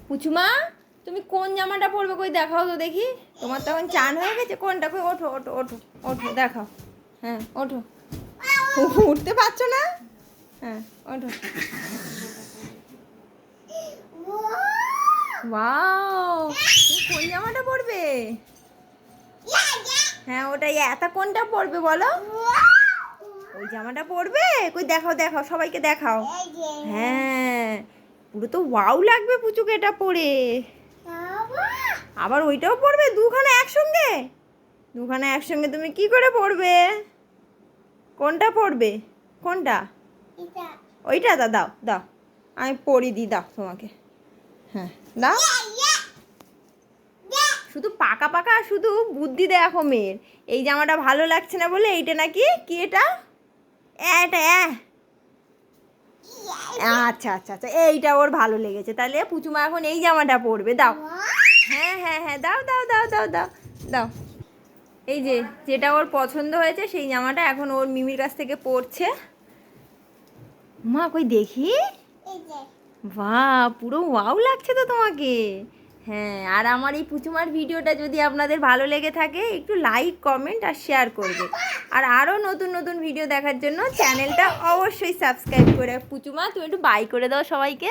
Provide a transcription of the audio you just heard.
পুচুমা তুমি কোন জামাটা পরবে কই দেখাও তো দেখি। তোমার তো এখন চান হয়ে গেছে, কোনটা কই? ওঠো ওঠো ওঠো ওঠো দেখাও। হ্যাঁ ওঠো। উঠতে পারছো না? হ্যাঁ ওঠো। ওয়াও, তুমি কোন জামাটা পরবে? হ্যাঁ ওটাই, এত কোনটা পরবে বলো? ওই জামাটা পরবে? কই দেখাও দেখাও, সবাইকে দেখাও। হ্যাঁ পুরো তো ওয়াও লাগবে পুচুকে এটা পরে। আবার ওইটাও পরবে? দুখানা একসঙ্গে? দুখানা একসঙ্গে তুমি কি করে পরবে? কোনটা পরবে? কোনটা? ওইটা দাও দাও দাও, আমি পরি দিই, দাও তোমাকে। হ্যাঁ দাও। শুধু পাকা পাকা, শুধু বুদ্ধি দেখো মেয়ের। এই জামাটা ভালো লাগছে না বলে এইটা নাকি কি এটা? এটা আচ্ছা আচ্ছা আচ্ছা, এইটা ওর ভালো লেগেছে, তাহলে পুচুমা এখন এই জামাটা পরবে। দাও। হ্যাঁ হ্যাঁ হ্যাঁ দাও দাও দাও দাও দাও দাও। এই যে যেটা ওর পছন্দ হয়েছে সেই জামাটা এখন ওর মিমির কাছ থেকে পরছে। মা কই দেখি। বাহ পুরো ওয়াও লাগছে তো তোমাকে। হ্যাঁ, আর আমার এই পুচুমার ভিডিওটা যদি আপনাদের ভালো লেগে থাকে একটু লাইক কমেন্ট আর শেয়ার করবে। আর আরও নতুন নতুন ভিডিও দেখার জন্য চ্যানেলটা অবশ্যই সাবস্ক্রাইব করে। পুচুমা তুমি একটু বাই করে দাও সবাইকে।